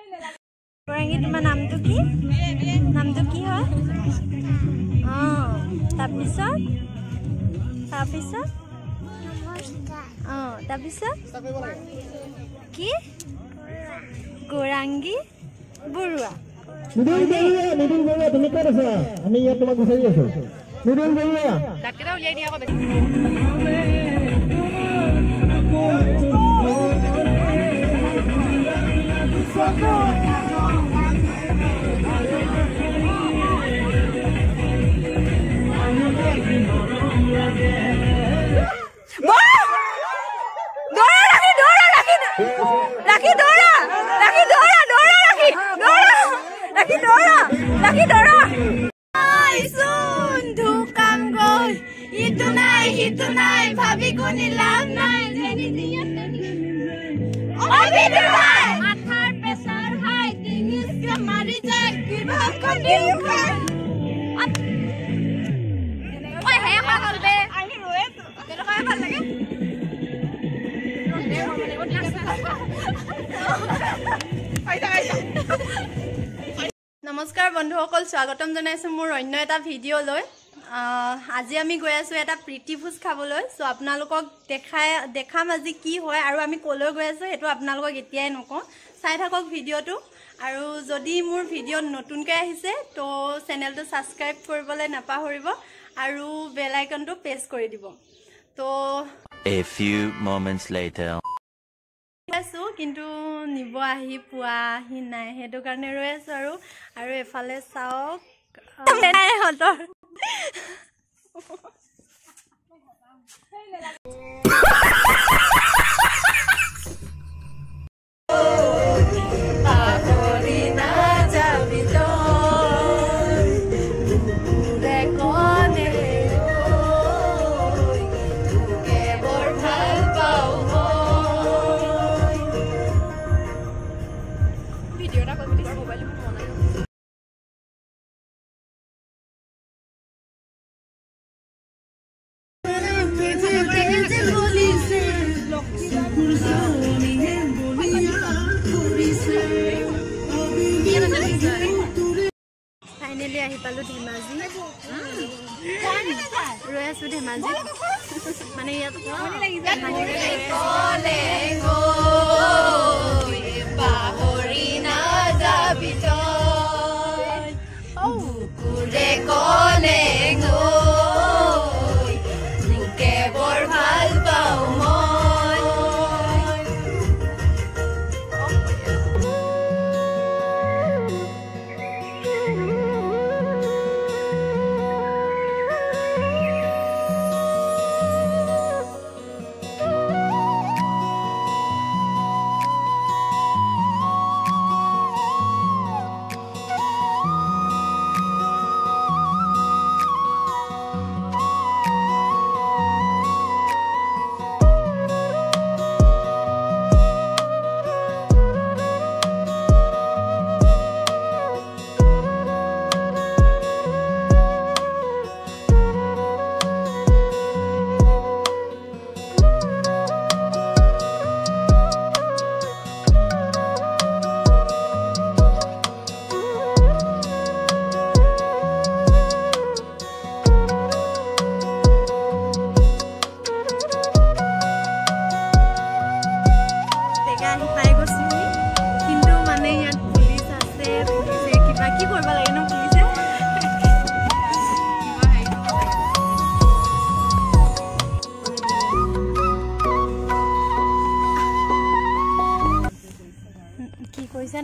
গৌৰাঙ্গী তোমাৰ নামটো কি? নামটো কি হয়? তাৰপিছত কি? গৌৰাঙ্গী বৰুৱা। তুমি ক'ত আছা? আমি ইয়াত তোমাক বিচাৰি আছো। ভাবি কোনি লাভ নাই মাথাৰ প্ৰেছাৰ হাই ডিঙিছে মাৰি যায় কিবা কনি উঠাই ওই হে পাগল বে আমি ৰয়ে তো তেল কয় ভাল লাগে নমস্কাৰ বন্ধুসকল স্বাগতম জনাইছো মোৰ অন্য এটা ভিডিঅ' লৈ আজি আমি গৈ আছো এটা প্ৰীতি ভোজ খাবলৈ সো আপোনালোকক দেখাম আজি কি হয় আৰু আমি কলৈ গৈ আছো হেতু আপোনালোকক এতিয়াই নকওঁ চাই থাকক ভিডিঅ'টো আৰু যদি মোৰ ভিডিঅ' নতুনকৈ আহিছে তো চেনেলটো সাবস্ক্ৰাইব কৰিবলৈ নাপাহৰিব আৰু বেল আইকনটো প্ৰেছ কৰি দিব তো A few moments later আছো কিন্তু নিব আহি পুৱাহি নাই হেতু কাৰণে ৰৈ আছো আৰু এফালে চাওক নাই হতৰ ফাইনেলি আহি পালো ধেমাজি ৰৈ আছো ধেমাজি মানে ইয়াত পাহৰি না যাবি তই কলে গৈ বৰ ভাল পাওঁ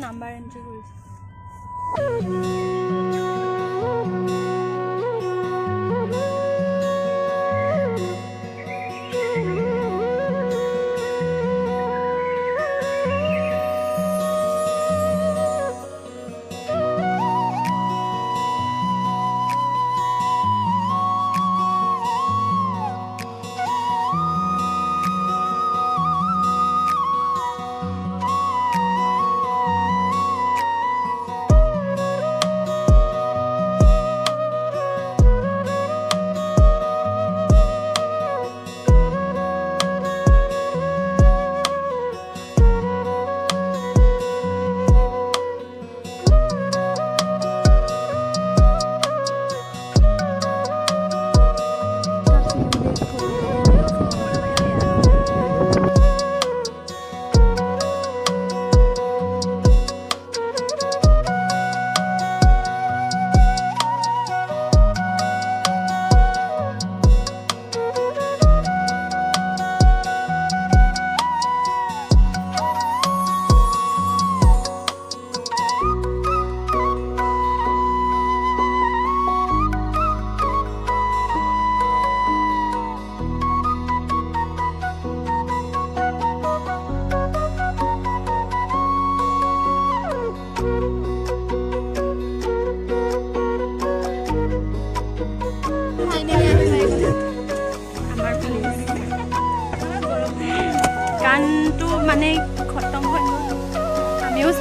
নাম্বাৰ এন্ট্ৰি কৰিছে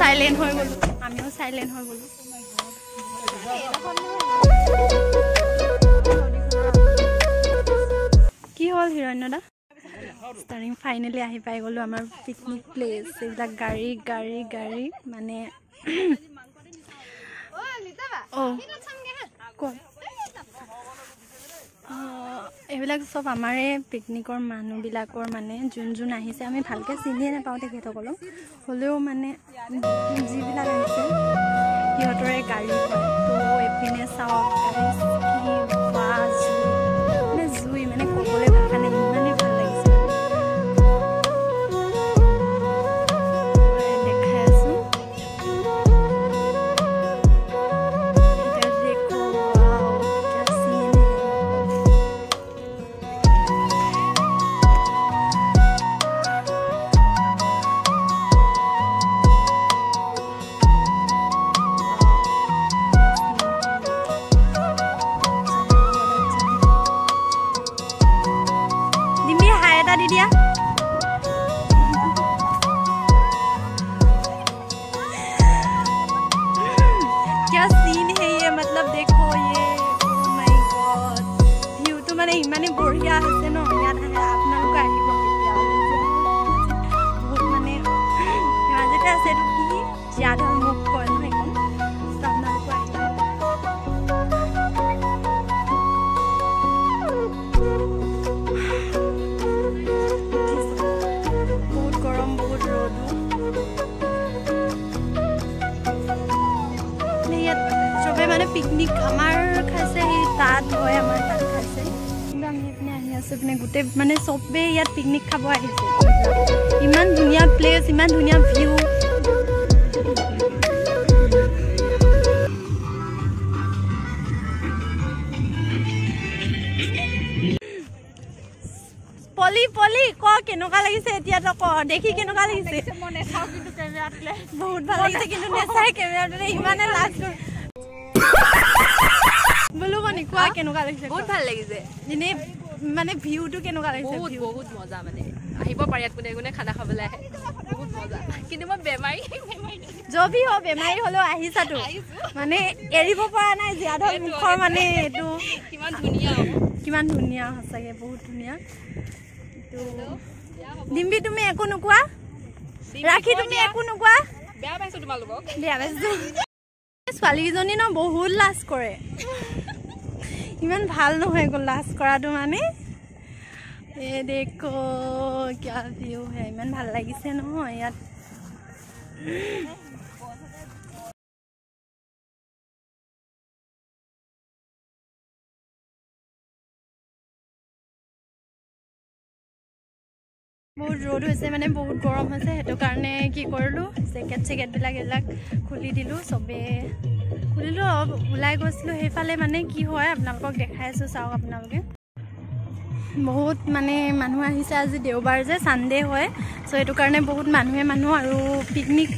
সাইলেন্ট হৈ গলো আমিও সাইলেন্ট হৈ গলো কি হল হিৰণ্যদা starting finally আহি পাই গলো আমাৰ পিকনিক প্লেস এইবিলাক গাড়ী গাড়ী গাড়ী মানে এইবিলাক সব আমাৰে পিকনিকৰ মানুহবিলাকৰ মানে যোন আহিছে আমি ভালকে চিনিয়ে নাপাওঁ তেখেতসকলক হ'লেও মানে যিবিলাক আহিছে সিহঁতৰে গাড়ী হয় তো এপিনে চাওক মানে জুই মানে ক'বলৈ ভাষা নাই ইমানেই ভাল লাগিছে দেখাই আছো दिया क्या सीन है ये मतलब देखो ये oh my god व्यू तो माने इमाने बढ़िया আছে ন ইয়াত আপোনালোক আহিব কেতিয়া বহুত মানে মাজতে আছে তো কি জ্যাদা মুখ কয় ন এখন তো আপোনালোক আহিব মানে পিকনিক আমাৰ খাইছে এই তাত হয় আমাৰ তাত খাইছে কিন্তু আমি এপিনে আহি আছো পিনে গোটেই মানে চবেই ইয়াত পিকনিক খাব আহিছে ইমান ধুনীয়া প্লেচ ইমান ধুনীয়া ভিউ পলি পলি ক কেনেকুৱা লাগিছে এতিয়া তো ক দেখি কেনেকুৱা লাগিছে মনে চাও কিন্তু কেমেৰাতলে বহুত ভাল লাগিছে কিন্তু নেচাই কেমেৰাতলে ইমানে লাজ কৰি বলো মানে কোৱা কেনেকুৱা লাগিছে বহুত ভাল লাগিছে ইনে মানে ভিউটো কেনেকুৱা লাগিছে বহুত বহুত মজা মানে আহিব পাৰি ইয়াত কোনে কোনে খানা খাবলৈ আহে বহুত মজা কিন্তু মই বেমাৰী জবি হ বেমাৰী হলেও আহিছাতো মানে এৰিব পৰা নাই জিয়াদৰ মুখৰ মানে এটো কিমান ধুনীয়া হসাগে বহুত ধুনীয়া তো ডিম্বি তুমি একো নোকোৱা ৰাখি তুমি একো নোকোৱা বেয়া পাইছো তোমালোকক বেয়া পাইছো ছোৱালীজনী ন বহুত লাজ কৰে ইমান ভাল নহয় গল লাজ কৰাটো মানে এ দেখো क्या ভিউ है ইমান ভাল লাগিছে নহয় ইয়াত বহুত ৰ'দ হৈছে মানে বহুত গৰম হৈছে হেতু কাৰণে কি কৰিলো জেকেট বিলাক এলাক খুলি দিলো সবে খুলিলো উলাই গৈছিলো হেফালে মানে কি হয় আপোনালোকক দেখাই আছো চাওক আপোনালোকে বহুত মানে মানুহ আহিছে আজি দেওবাৰ যে সানডে হয় সো হেতু কাৰণে বহুত মানুহ আৰু পিকনিক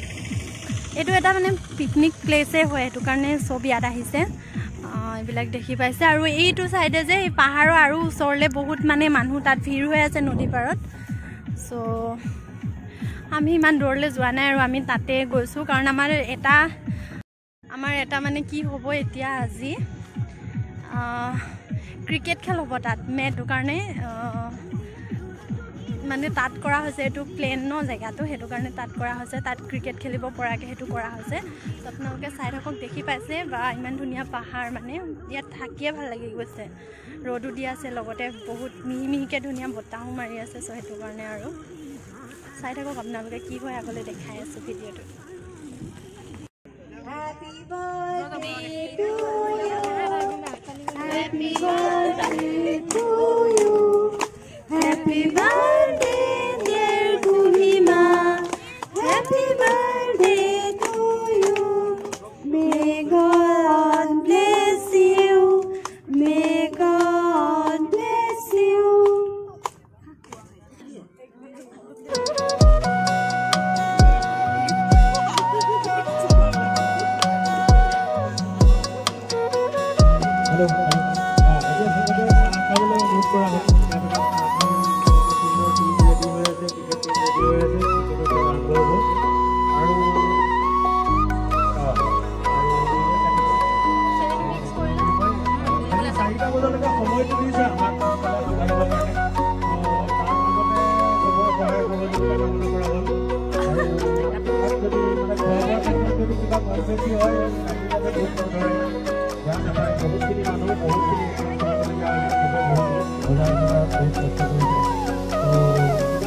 এটো এটা মানে পিকনিক প্লেসে হয় হেতু কাৰণে সব ইয়াত আহিছে এইবিলাক দেখি পাইছে আৰু এইটো সাইডে যে পাহাৰৰ আৰু ওচৰলে বহুত মানে মানুহ তাত ভিৰ হৈ আছে নদী পাৰত সো আমি ইমান দূৰলৈ যোৱা নাই আৰু আমি তাতে গৈছো কাৰণ আমাৰ এটা মানে কি হ'ব এতিয়া আজি ক্ৰিকেট খেল হ'ব তাত মেটৰ কাৰণে মানে তাত কৰা হৈছে এটো প্লেন ন জায়গাটো হেতু কাৰণে তাত কৰা হৈছে তাত ক্ৰিকেট খেলিব পৰাকে হেতু কৰা হৈছে আপোনালোকে চাই থাকক দেখি পাইছে বা ইমান ধুনীয়া পাহাৰ মানে ইয়াত থাকিয়ে ভাল লাগি গৈছে ৰ'দো দি আছে লগতে বহুত মিহিমিহিকে ধুনীয়া বতাহো মাৰি আছে সো হেতু কাৰণে আৰু চাই থাকক আপোনালোকে কি হয় আগলৈ দেখাই আছো ভিডিঅটো Happy birthday to you Happy birthday to you Happy birthday dear Kuhima Happy birthday to you May God bless you May God bless you Hello. বেছি হয় বহুত ধৰে বেয়া নাপায় বহুতখিনি মানুহ বহুতখিনি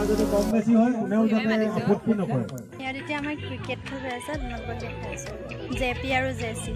যদি কম বেছি হয় কোনেও যাতে আপত্তি নকৰে ইয়াত এতিয়া আমাৰ ক্ৰিকেট খেল হৈ আছে আপোনালোকক দেখাই আছোঁ জেপি আৰু জেচি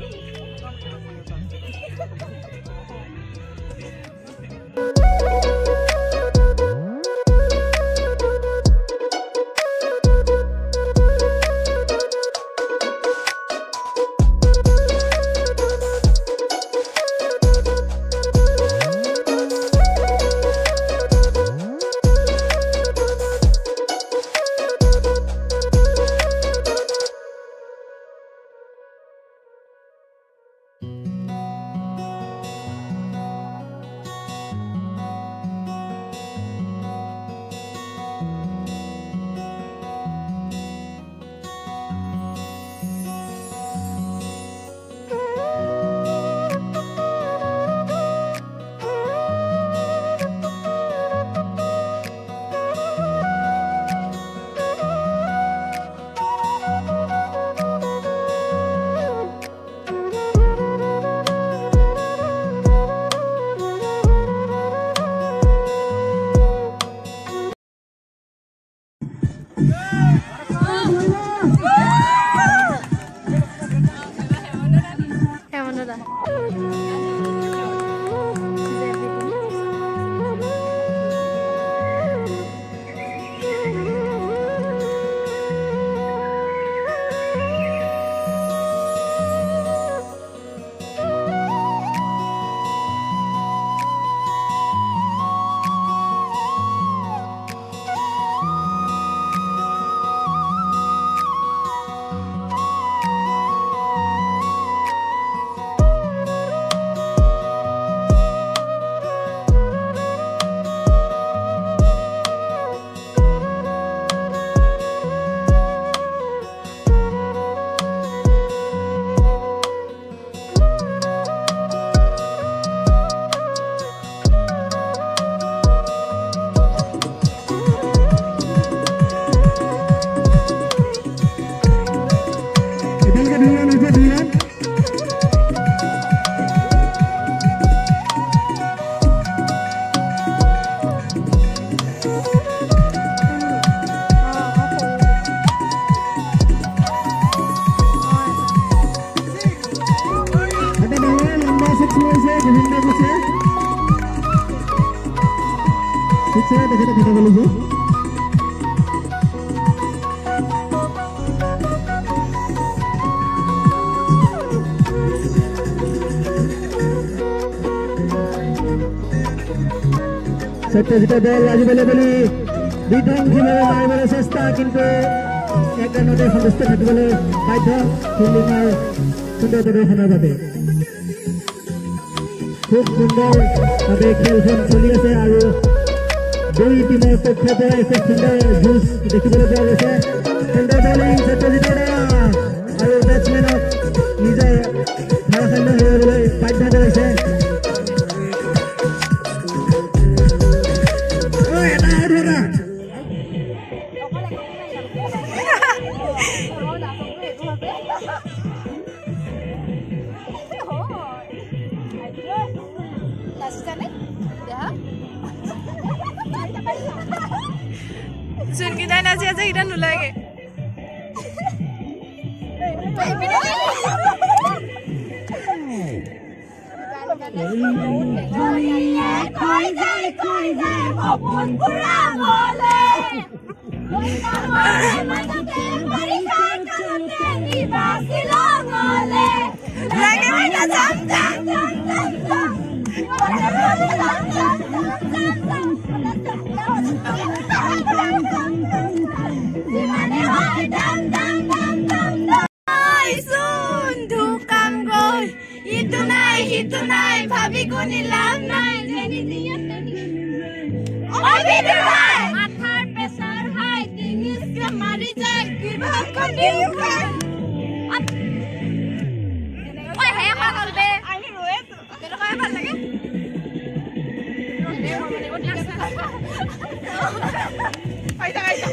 সত্যজিত দল আজিবলৈ বুলি বিধ্বংসীভাৱে মাৰিবলৈ চেষ্টা কিন্তু এক ৰাণতে সন্তুষ্ট থাকিবলৈ বাধ্য ফিল্ডিঙৰ সুন্দৰ প্ৰদৰ্শনৰ বাবে খুব সুন্দৰভাৱে খেলখন চলি আছে আৰু দুই টিমৰ পক্ষৰ পৰা খুব সুন্দৰ যুঁজ দেখিবলৈ পোৱা গৈছে সুন্দৰ বলিং সত্যজিতৰ আৰু বেটছমেনক নিজৰ ভাৰসাম্য হেৰুৱাবলৈ বাধ্য কৰিছে যোনকেইটাই নাচি আছে সেইটা নোলাগে ভাবি কোনি লাভ নাই মাথাৰ প্ৰেছাৰ হাই টিনিছকে মাৰি যায় কিবা কনি ওই হে পাগল বে আমি ৰয়েতো কেনেকুৱা ভাল লাগে আইতা আইতা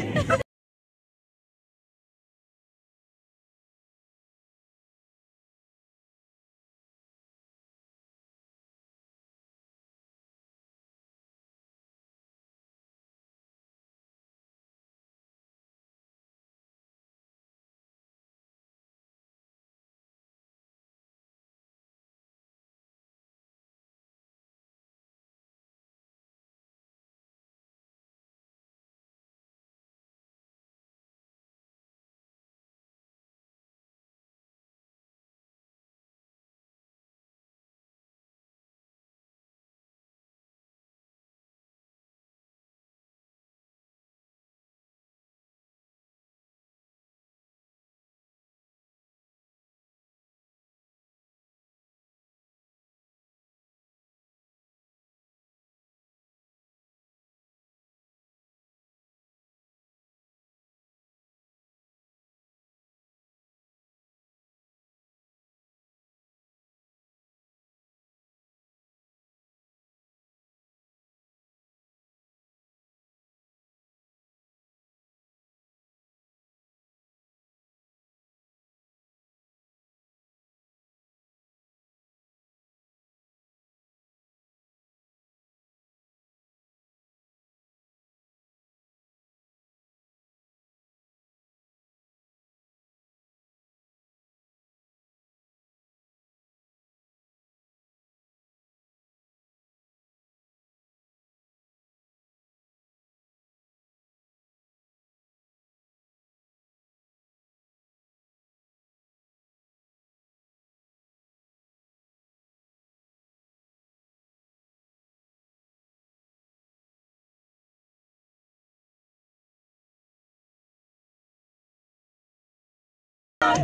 অকমান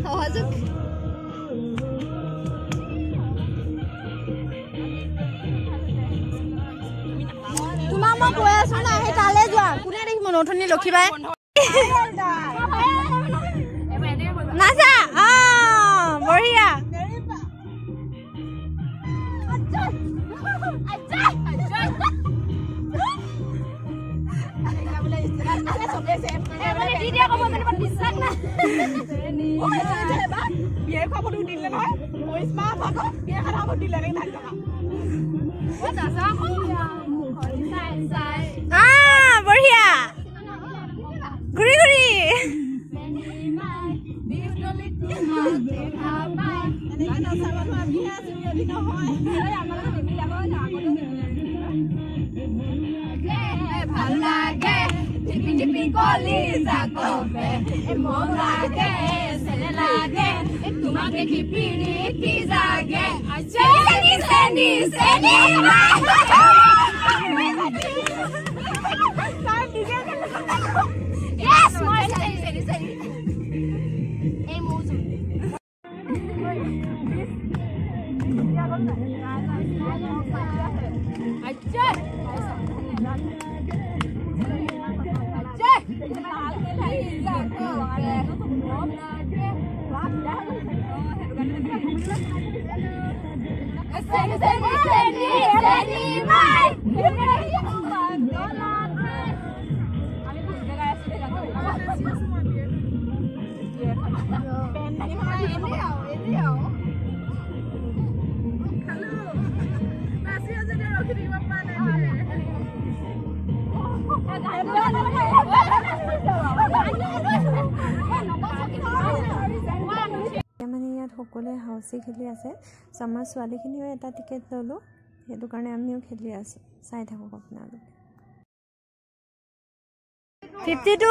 সহযোগ তোমাক মই কৈ আছো না সেই তালে যোৱা কোনে দেখিব নথনি লক্ষীবাই নাচা বঢ়িয়া বঢ়িয়া ঘূৰি ঘূৰি ভাল লাগে টিপি টিপি কলি জাগবে মন লাগে চেনে লাগে তোমাকে কি পিৰিতি জাগে চেনি চেনি চেনি yes more চেনি চেনি চেনি এই মোজু আচ্ছা মানে ইয়াত সকলোৱে হাউচি খেলি আছে চ' আমাৰ ছোৱালীখিনিও এটা টিকেট ল'লোঁ সেইটো কাৰণে আমিও খেলি আছোঁ চাই থাকক আপোনালোকে 52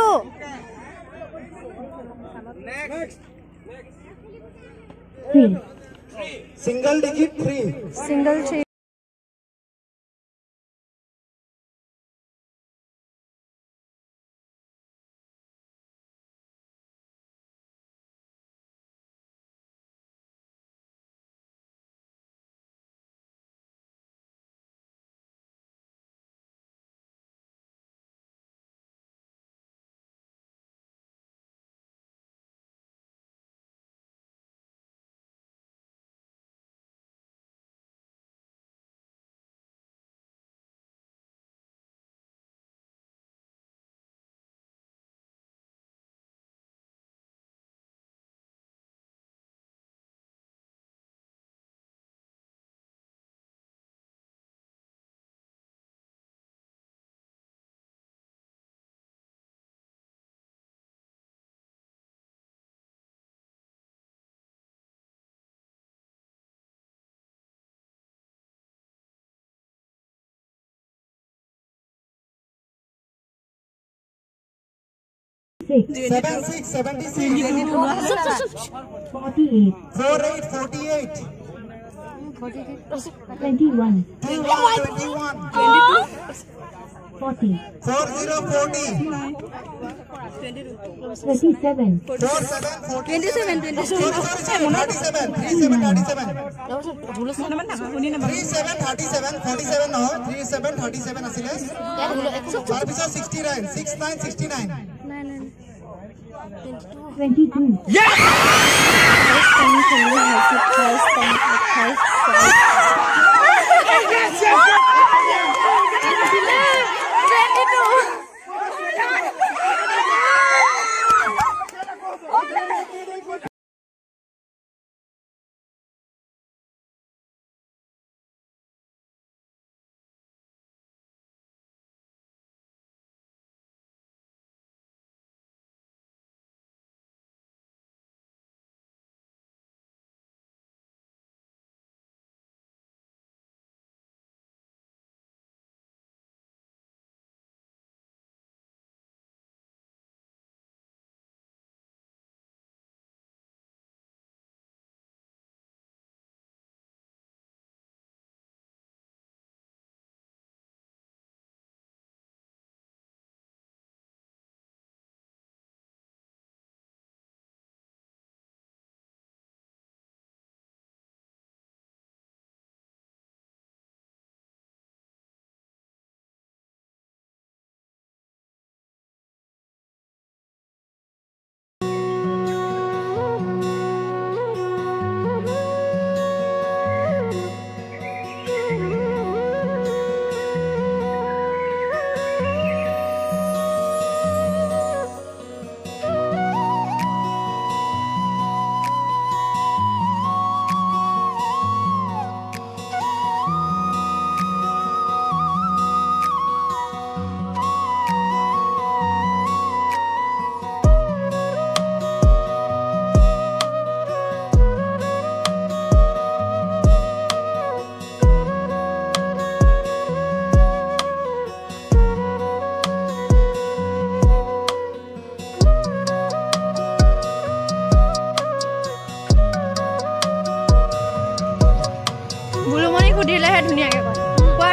Single digit 3. single 376 48 21 40 27 22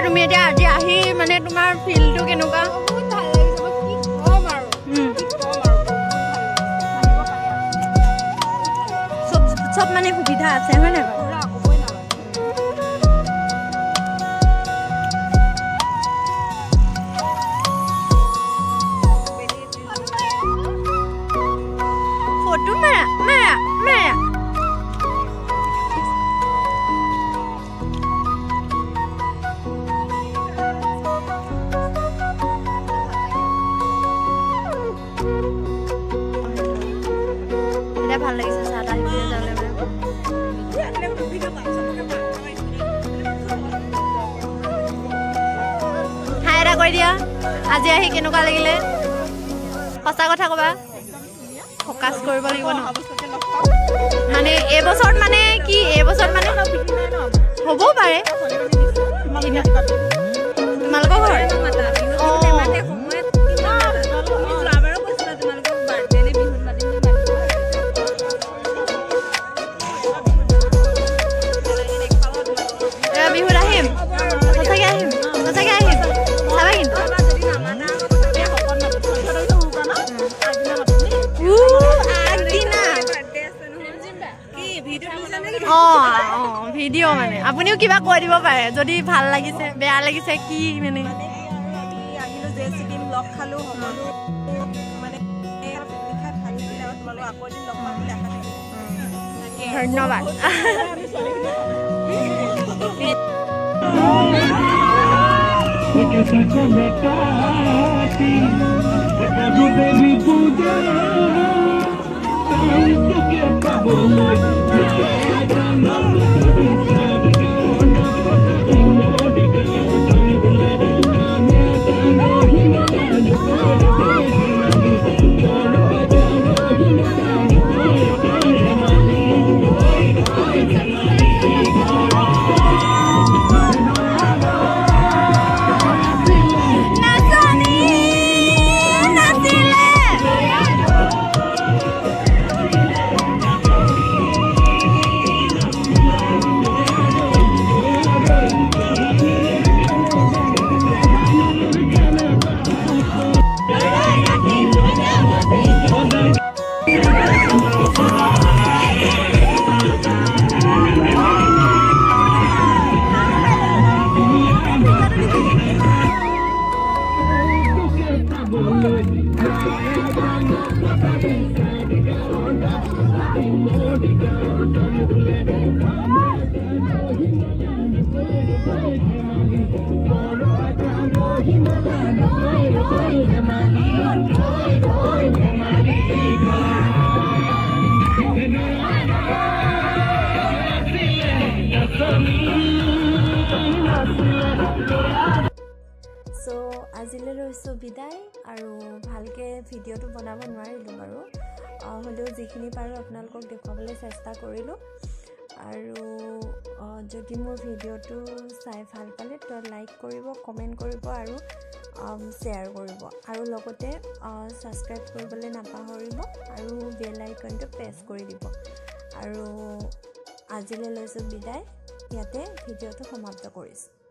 তুমি এতিয়া আজি আহি মানে তোমাৰ ফিলটো কেনেকুৱা বহুত ভাল লাগিছে মই কি কম আৰু চব মানে সুবিধা আছে হয় নাই বাৰু পুৰা ক'বই নালাগে ফটো মাৰা মাৰা মাৰা ভাল লাগিছে চাহ আহিবলৈ যালে হাই এটা কৈ দিয়া আজি আহি কেনেকুৱা লাগিলে সঁচা কথা ক'বা ফকাছ কৰিব লাগিব ন মানে এইবছৰত মানে কি এইবছৰত মানে হ'বও পাৰে তোমালোকৰ ঘৰ বিহুত আহিম সঁচাকৈ আহিম সঁচাকৈ আহিম চাবা কিন্তু ভিডিঅ' মানে আপুনিও কিবা কৈ দিব পাৰে যদি ভাল লাগিছে বেয়া লাগিছে কি মানে আহিলো যে চিটিম লগ খালো সকলো মানে তোমালোক আকৌ এদিন লগ পাম বুলি আশা থাকিল ধন্যবাদ সো আজিলৈ লৈছোঁ বিদায় আৰু ভালকৈ ভিডিঅ'টো বনাব নোৱাৰিলোঁ বাৰু হ'লেও যিখিনি পাৰোঁ আপোনালোকক দেখুৱাবলৈ চেষ্টা কৰিলোঁ আৰু যদি মোৰ ভিডিঅ'টো চাই ভাল পালে তো লাইক কৰিব কমেণ্ট কৰিব আৰু শ্বেয়াৰ কৰিব আৰু লগতে ছাবস্ক্ৰাইব কৰিবলৈ নাপাহৰিব আৰু বেল আইকনটো প্ৰেছ কৰি দিব আৰু আজিলৈ লৈছোঁ বিদায় ইয়াতে ভিডিঅ'টো সমাপ্ত কৰিছোঁ।